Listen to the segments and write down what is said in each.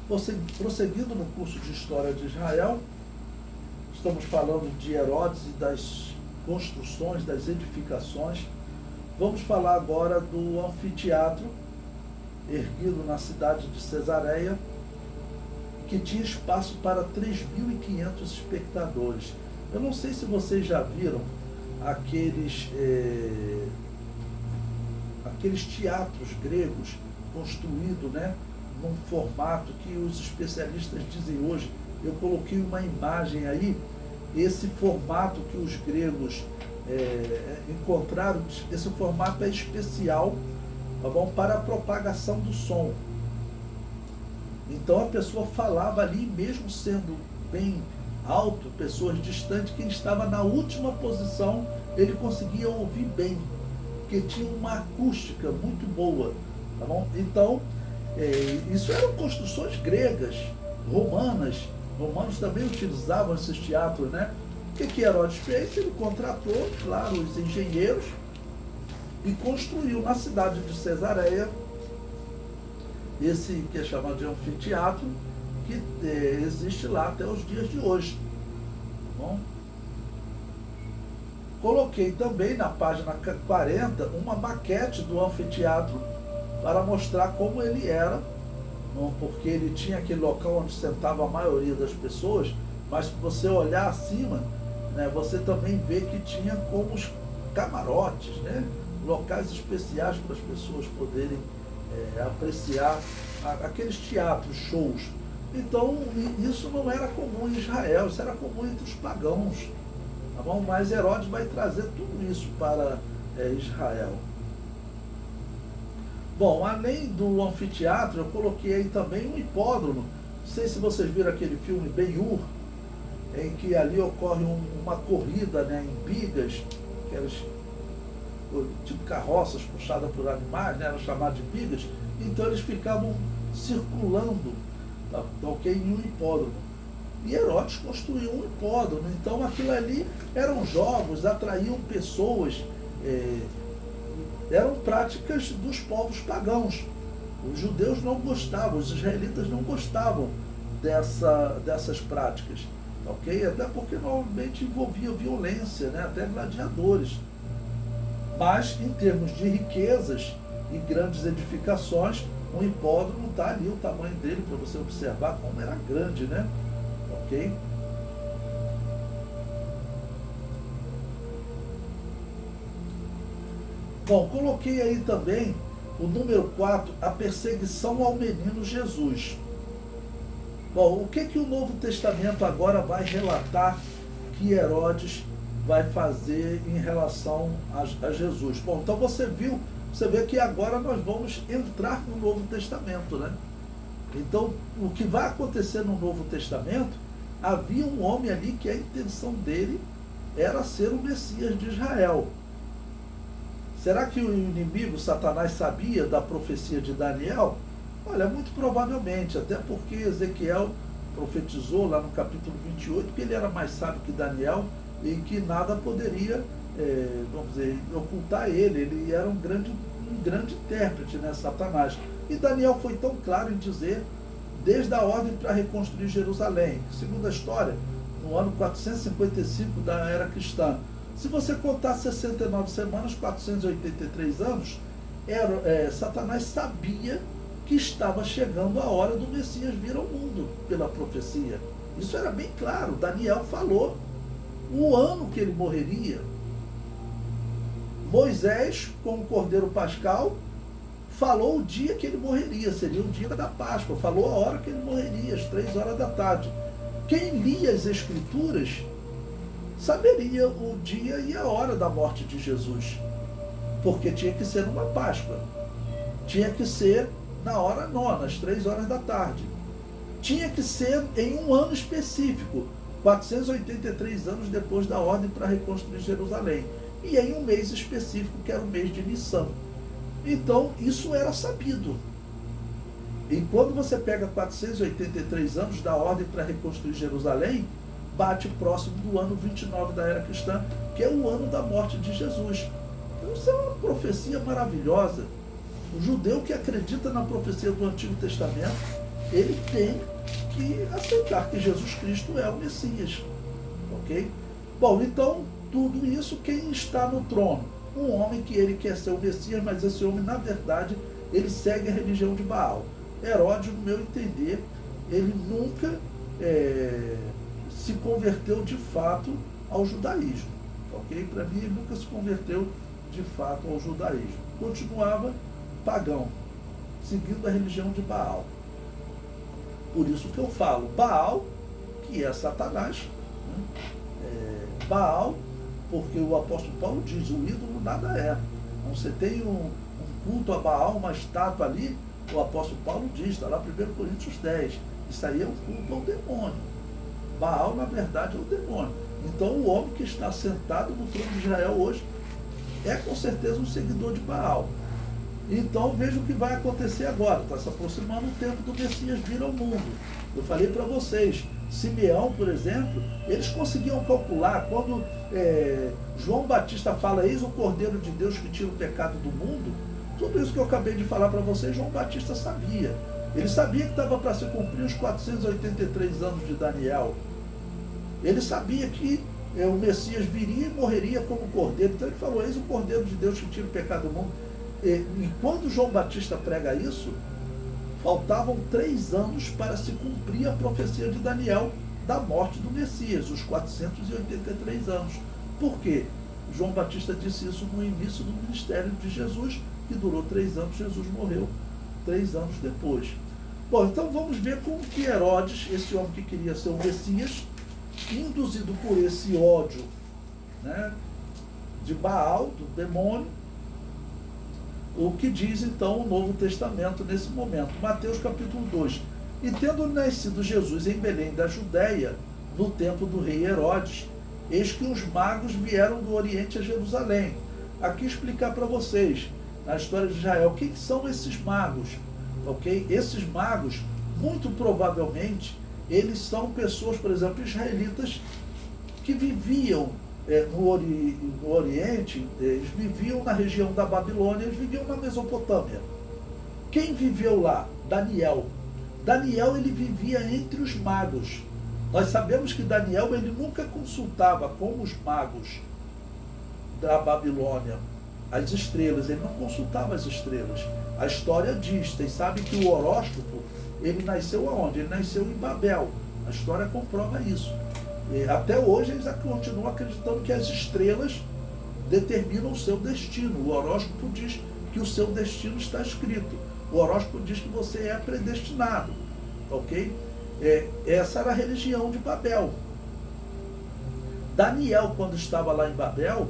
Prosseguindo no curso de História de Israel, estamos falando de Herodes e das construções, das edificações. Vamos falar agora do anfiteatro, erguido na cidade de Cesareia, que tinha espaço para 3.500 espectadores. Eu não sei se vocês já viram aqueles teatros gregos construídos, né, num formato que os especialistas dizem hoje. Eu coloquei uma imagem aí, esse formato que os gregos encontraram, esse formato é especial, tá bom, para a propagação do som. Então a pessoa falava ali, mesmo sendo bem alto, pessoas distantes, quem estava na última posição, ele conseguia ouvir bem, porque tinha uma acústica muito boa, tá bom? Então, isso eram construções gregas, romanas. Romanos também utilizavam esses teatros, né? O que Herodes fez? Ele contratou, claro, os engenheiros e construiu na cidade de Cesareia esse que é chamado de anfiteatro, que existe lá até os dias de hoje. Tá bom? Coloquei também na página 40 uma maquete do anfiteatro para mostrar como ele era, porque ele tinha aquele local onde sentava a maioria das pessoas, mas se você olhar acima, né, você também vê que tinha como os camarotes, né, locais especiais para as pessoas poderem apreciar aqueles teatros, shows. Então, isso não era comum em Israel, isso era comum entre os pagãos. Tá bom? Mas Herodes vai trazer tudo isso para Israel. Bom, além do anfiteatro, eu coloquei aí também um hipódromo. Não sei se vocês viram aquele filme Ben-Hur, em que ali ocorre uma corrida, né, em bigas, aquelas tipo carroças puxadas por animais, né, eram chamadas de bigas. Então eles ficavam circulando, tá, ok, em um hipódromo. E Herodes construiu um hipódromo. Então aquilo ali eram jogos, atraíam pessoas, eram práticas dos povos pagãos. Os judeus não gostavam, os israelitas não gostavam dessas práticas, ok? Até porque normalmente envolvia violência, né? Até gladiadores. Mas em termos de riquezas e grandes edificações, um hipódromo está ali, o tamanho dele, para você observar como era grande, né? Ok? Bom, coloquei aí também o número 4, a perseguição ao menino Jesus. Bom, o que o Novo Testamento agora vai relatar que Herodes vai fazer em relação a Jesus? Bom, então você vê que agora nós vamos entrar no Novo Testamento, né? Então, o que vai acontecer no Novo Testamento, havia um homem ali que a intenção dele era ser o Messias de Israel. Será que o inimigo, Satanás, sabia da profecia de Daniel? Olha, muito provavelmente, até porque Ezequiel profetizou lá no capítulo 28 que ele era mais sábio que Daniel e que nada poderia, vamos dizer, ocultar ele. Ele era um grande intérprete, né, Satanás. E Daniel foi tão claro em dizer, desde a ordem para reconstruir Jerusalém, segundo a história, no ano 455 da era cristã. Se você contar 69 semanas, 483 anos, Satanás sabia que estava chegando a hora do Messias vir ao mundo pela profecia. Isso era bem claro. Daniel falou o ano que ele morreria. Moisés, como cordeiro pascal, falou o dia que ele morreria, seria o dia da Páscoa, falou a hora que ele morreria, às 3 horas da tarde. Quem lia as Escrituras saberia o dia e a hora da morte de Jesus, porque tinha que ser numa Páscoa, tinha que ser na hora nona, às 3 horas da tarde, tinha que ser em um ano específico, 483 anos depois da ordem para reconstruir Jerusalém, e em um mês específico, que era o mês de Nissan. Então, isso era sabido. E quando você pega 483 anos da ordem para reconstruir Jerusalém, bate próximo do ano 29 da era cristã, que é o ano da morte de Jesus. Então, isso é uma profecia maravilhosa. O judeu que acredita na profecia do Antigo Testamento, ele tem que aceitar que Jesus Cristo é o Messias. Ok? Bom, então, tudo isso, quem está no trono? Um homem que ele quer ser o Messias, mas esse homem, na verdade, ele segue a religião de Baal. Herodes, no meu entender, ele nunca se converteu de fato ao judaísmo. Ok? Para mim, ele nunca se converteu de fato ao judaísmo. Continuava pagão, seguindo a religião de Baal. Por isso que eu falo, Baal, que é Satanás, né? Baal, porque o apóstolo Paulo diz, o ídolo nada é. Então, você tem um culto a Baal, uma estátua ali, o apóstolo Paulo diz, está lá 1 Coríntios 10, isso aí é um culto ao demônio. Baal, na verdade, é o demônio. Então, o homem que está sentado no trono de Israel hoje é com certeza um seguidor de Baal. Então, veja o que vai acontecer agora. Está se aproximando o tempo do Messias vir ao mundo. Eu falei para vocês, Simeão, por exemplo, eles conseguiam calcular, quando João Batista fala, eis o Cordeiro de Deus que tira o pecado do mundo, tudo isso que eu acabei de falar para vocês, João Batista sabia. Ele sabia que estava para se cumprir os 483 anos de Daniel. Ele sabia que o Messias viria e morreria como cordeiro. Então ele falou, eis o Cordeiro de Deus que tira o pecado do mundo. E quando João Batista prega isso, faltavam 3 anos para se cumprir a profecia de Daniel da morte do Messias, os 483 anos. Por quê? João Batista disse isso no início do ministério de Jesus, que durou 3 anos, Jesus morreu 3 anos depois. Bom, então vamos ver como que Herodes, esse homem que queria ser o Messias, induzido por esse ódio, né, de Baal, do demônio, o que diz então o Novo Testamento nesse momento. Mateus capítulo 2. E tendo nascido Jesus em Belém da Judéia, no tempo do rei Herodes, eis que os magos vieram do Oriente a Jerusalém. Aqui explicar para vocês, na história de Israel, quem são esses magos? Ok? Esses magos, muito provavelmente, eles são pessoas, por exemplo, israelitas, que viviam no Oriente, eles viviam na região da Babilônia, eles viviam na Mesopotâmia. Quem viveu lá? Daniel. Daniel, ele vivia entre os magos. Nós sabemos que Daniel, ele nunca consultava com os magos da Babilônia as estrelas, ele não consultava as estrelas. A história diz, vocês sabem que o horóscopo, ele nasceu aonde? Ele nasceu em Babel. A história comprova isso. Até hoje eles continuam acreditando que as estrelas determinam o seu destino. O horóscopo diz que o seu destino está escrito. O horóscopo diz que você é predestinado. Ok? Essa era a religião de Babel. Daniel, quando estava lá em Babel,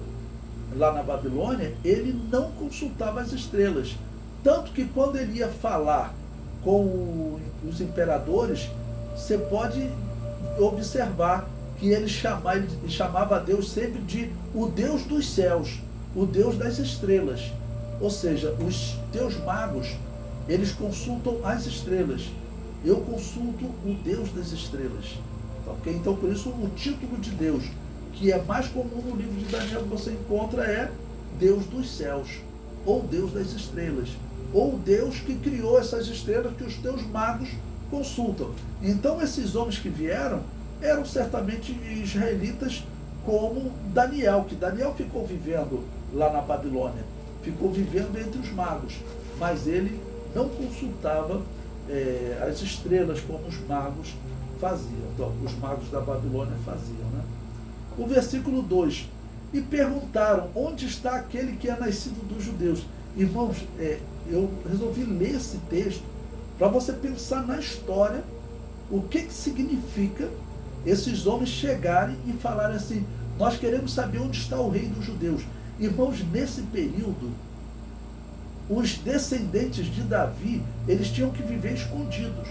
lá na Babilônia, ele não consultava as estrelas. Tanto que quando ele ia falar com os imperadores, você pode observar que ele chamava a Deus sempre de o Deus dos céus, o Deus das estrelas. Ou seja, os teus magos, eles consultam as estrelas. Eu consulto o Deus das estrelas. Okay? Então, por isso, o título de Deus, que é mais comum no livro de Daniel que você encontra, é Deus dos céus, ou Deus das estrelas, ou Deus que criou essas estrelas que os teus magos consultam. Então, esses homens que vieram eram certamente israelitas como Daniel, que Daniel ficou vivendo lá na Babilônia, ficou vivendo entre os magos, mas ele não consultava as estrelas como os magos faziam. Então, os magos da Babilônia faziam, né? O versículo 2, e perguntaram, onde está aquele que é nascido dos judeus? Irmãos, eu resolvi ler esse texto para você pensar na história, o que significa esses homens chegarem e falarem assim, nós queremos saber onde está o rei dos judeus. Irmãos, nesse período, os descendentes de Davi, eles tinham que viver escondidos,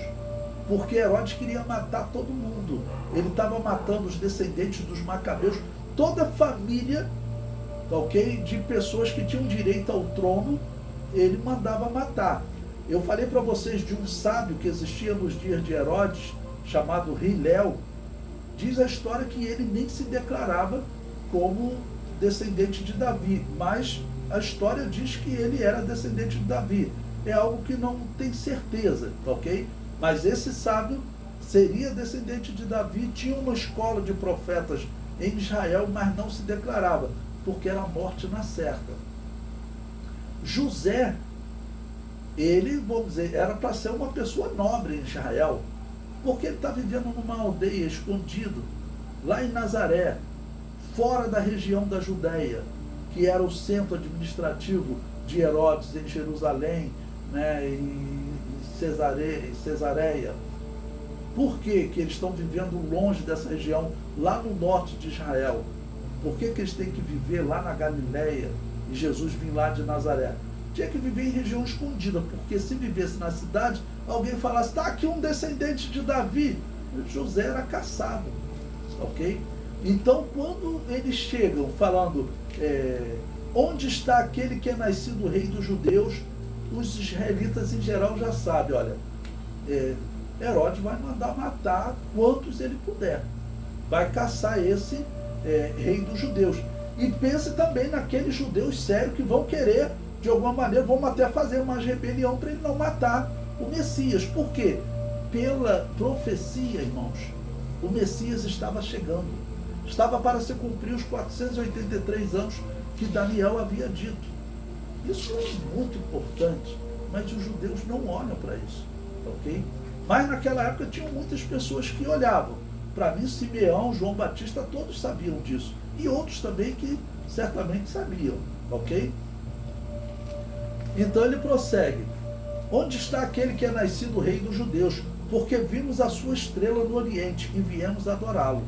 porque Herodes queria matar todo mundo. Ele estava matando os descendentes dos macabeus, toda a família, ok, de pessoas que tinham direito ao trono, ele mandava matar. Eu falei para vocês de um sábio que existia nos dias de Herodes, chamado Hilel. Diz a história que ele nem se declarava como descendente de Davi, mas a história diz que ele era descendente de Davi. É algo que não tem certeza, ok? Mas esse sábio seria descendente de Davi, tinha uma escola de profetas em Israel, mas não se declarava, porque era a morte na certa. José, ele, vamos dizer, era para ser uma pessoa nobre em Israel, porque ele está vivendo numa aldeia, escondido, lá em Nazaré, fora da região da Judéia, que era o centro administrativo de Herodes em Jerusalém, né, em Cesareia. Por que eles estão vivendo longe dessa região, lá no norte de Israel? Por que eles têm que viver lá na Galileia e Jesus vir lá de Nazaré? Tinha que viver em região escondida, porque se vivesse na cidade, alguém falasse, está aqui um descendente de Davi. José era caçado, ok? Então, quando eles chegam falando, onde está aquele que é nascido rei dos judeus, os israelitas em geral já sabem, olha, Herodes vai mandar matar quantos ele puder. Vai caçar esse rei dos judeus. E pense também naqueles judeus sérios que vão querer, de alguma maneira, vão até fazer uma rebelião para ele não matar o Messias. Por quê? Pela profecia, irmãos, o Messias estava chegando. Estava para se cumprir os 483 anos que Daniel havia dito. Isso é muito importante, mas os judeus não olham para isso, ok? Mas naquela época tinham muitas pessoas que olhavam. Para mim, Simeão, João Batista, todos sabiam disso. E outros também que certamente sabiam, ok? Então ele prossegue. Onde está aquele que é nascido rei dos judeus? Porque vimos a sua estrela no Oriente e viemos adorá-lo.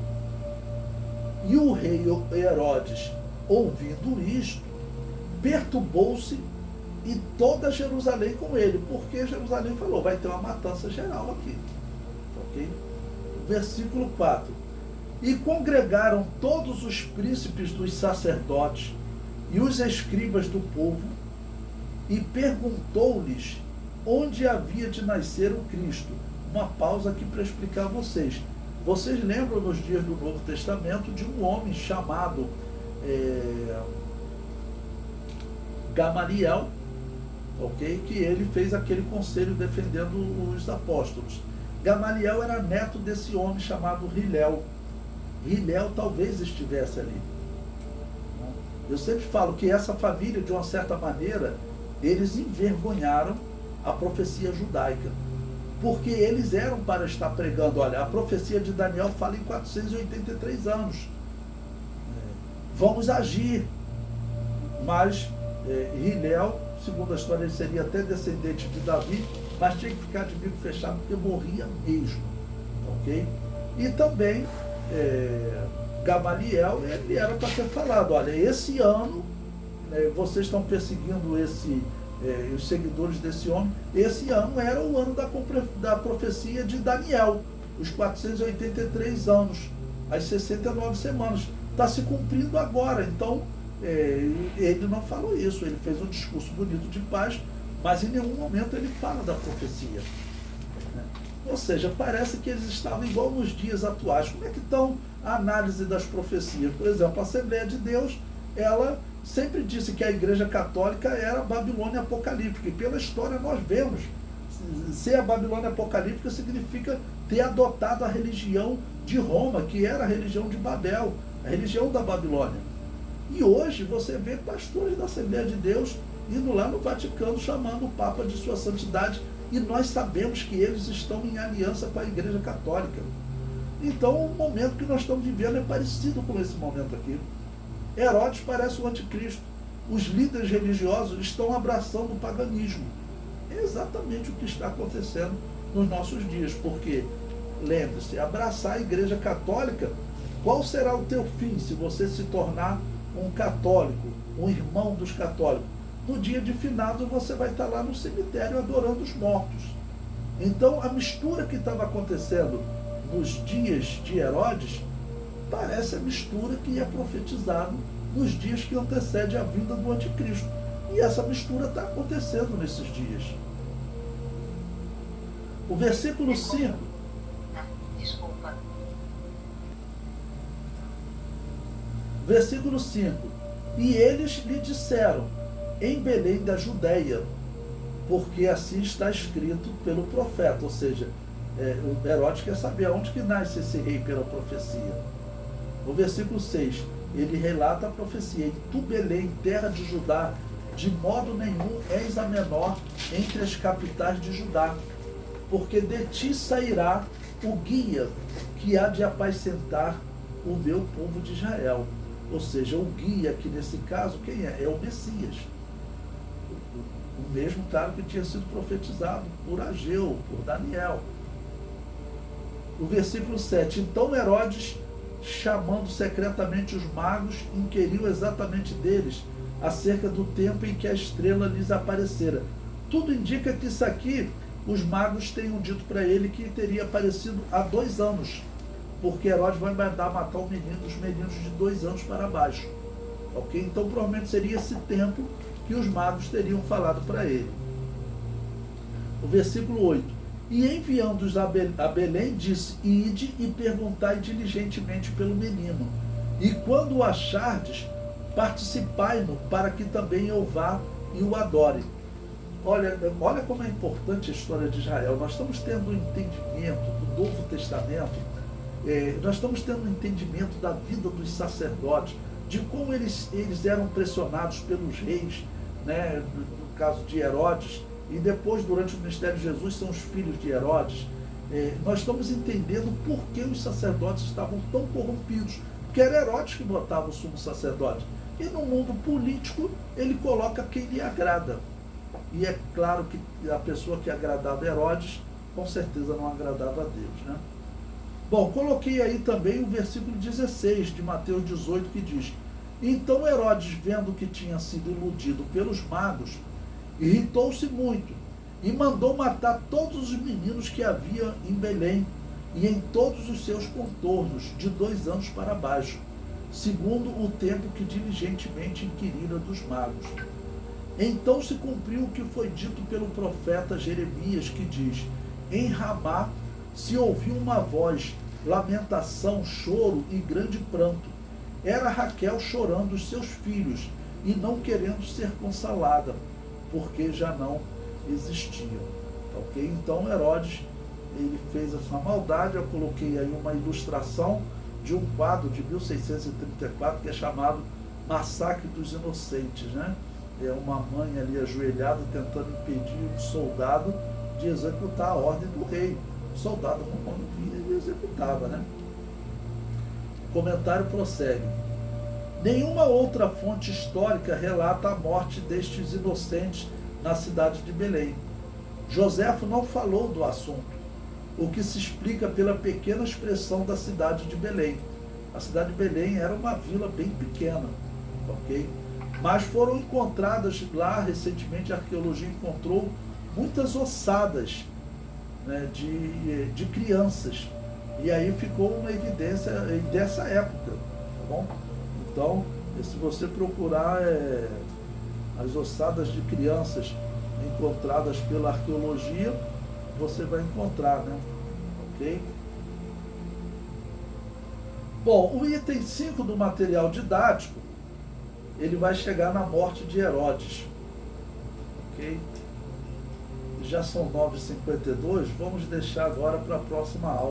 E o rei Herodes, ouvindo isto, perturbou-se e toda Jerusalém com ele, porque Jerusalém falou, vai ter uma matança geral aqui. Ok? Versículo 4. E congregaram todos os príncipes dos sacerdotes e os escribas do povo, e perguntou-lhes onde havia de nascer o Cristo. Uma pausa aqui para explicar a vocês. Vocês lembram nos dias do Novo Testamento de um homem chamado Gamaliel, ok? Que ele fez aquele conselho defendendo os apóstolos. Gamaliel era neto desse homem chamado Hilel. Hilel talvez estivesse ali. Eu sempre falo que essa família, de uma certa maneira, eles envergonharam a profecia judaica. Porque eles eram para estar pregando, olha, a profecia de Daniel fala em 483 anos. Vamos agir. Mas Hilel, segundo a história, ele seria até descendente de Davi, mas tinha que ficar de bico fechado porque morria mesmo. Ok? E também Gamaliel, ele era para ter falado, olha, esse ano, vocês estão perseguindo os seguidores desse homem, esse ano era o ano da profecia de Daniel, os 483 anos, as 69 semanas. Está se cumprindo agora, então ele não falou isso, ele fez um discurso bonito de paz, mas em nenhum momento ele fala da profecia. Ou seja, parece que eles estavam igual nos dias atuais. Como é que estão a análise das profecias? Por exemplo, a Assembleia de Deus, ela sempre disse que a Igreja Católica era a Babilônia Apocalíptica, e pela história nós vemos, ser a Babilônia Apocalíptica significa ter adotado a religião de Roma, que era a religião de Babel, a religião da Babilônia. E hoje você vê pastores da Assembleia de Deus indo lá no Vaticano chamando o Papa de Sua Santidade, e nós sabemos que eles estão em aliança com a Igreja Católica. Então o momento que nós estamos vivendo é parecido com esse momento aqui. Herodes parece o anticristo. Os líderes religiosos estão abraçando o paganismo. É exatamente o que está acontecendo nos nossos dias, porque, lembre-se, abraçar a Igreja Católica, qual será o teu fim se você se tornar um católico, um irmão dos católicos? No dia de finados você vai estar lá no cemitério adorando os mortos. Então a mistura que estava acontecendo nos dias de Herodes parece a mistura que é profetizado nos dias que antecedem a vinda do anticristo. E essa mistura está acontecendo nesses dias. O versículo 5. Desculpa. Versículo 5. E eles lhe disseram, em Belém da Judéia, porque assim está escrito pelo profeta. Ou seja, O Herodes quer saber aonde que nasce esse rei pela profecia. No versículo 6, ele relata a profecia: em tu, Belém, terra de Judá, de modo nenhum és a menor entre as capitais de Judá, porque de ti sairá o guia que há de apacentar o meu povo de Israel. Ou seja, o guia, que nesse caso, quem é? É o Messias. O mesmo cara que tinha sido profetizado por Ageu, por Daniel. O versículo 7, então Herodes, chamando secretamente os magos, inquiriu exatamente deles acerca do tempo em que a estrela lhes aparecera. Tudo indica que isso aqui, os magos tenham dito para ele que teria aparecido há 2 anos, porque Herodes vai mandar matar os meninos de 2 anos para baixo. Ok? Então provavelmente seria esse tempo que os magos teriam falado para ele. O versículo 8. E enviando-os a Belém, disse: ide e perguntai diligentemente pelo menino, e quando o achardes, participai-no, para que também eu vá e o adore. Olha como é importante a história de Israel. Nós estamos tendo um entendimento do Novo Testamento, nós estamos tendo um entendimento da vida dos sacerdotes, de como eles eram pressionados pelos reis, né, no caso de Herodes, e depois, durante o ministério de Jesus, são os filhos de Herodes. Nós estamos entendendo por que os sacerdotes estavam tão corrompidos, porque era Herodes que botava o sumo sacerdote. E no mundo político, ele coloca quem lhe agrada. E é claro que a pessoa que agradava Herodes, com certeza não agradava a Deus, né? Bom, coloquei aí também o versículo 16 de Mateus 18, que diz: então Herodes, vendo que tinha sido iludido pelos magos, irritou-se muito e mandou matar todos os meninos que havia em Belém e em todos os seus contornos, de 2 anos para baixo, segundo o tempo que diligentemente inquirira dos magos. Então se cumpriu o que foi dito pelo profeta Jeremias, que diz: em Ramá se ouviu uma voz, lamentação, choro e grande pranto. Era Raquel chorando os seus filhos e não querendo ser consolada, porque já não existiam. Ok? Então Herodes, ele fez essa maldade. Eu coloquei aí uma ilustração de um quadro de 1634 que é chamado Massacre dos Inocentes, né? É uma mãe ali ajoelhada tentando impedir um soldado de executar a ordem do rei. O soldado, quando vinha, ele executava, né? O comentário prossegue: nenhuma outra fonte histórica relata a morte destes inocentes na cidade de Belém. Joséfo não falou do assunto, o que se explica pela pequena expressão da cidade de Belém. A cidade de Belém era uma vila bem pequena, ok? Mas foram encontradas lá, recentemente a arqueologia encontrou muitas ossadas, né, de crianças. E aí ficou uma evidência dessa época, tá bom? Então, se você procurar as ossadas de crianças encontradas pela arqueologia, você vai encontrar, né? Ok? Bom, o item 5 do material didático, ele vai chegar na morte de Herodes. Ok? Já são 9h52, vamos deixar agora para a próxima aula.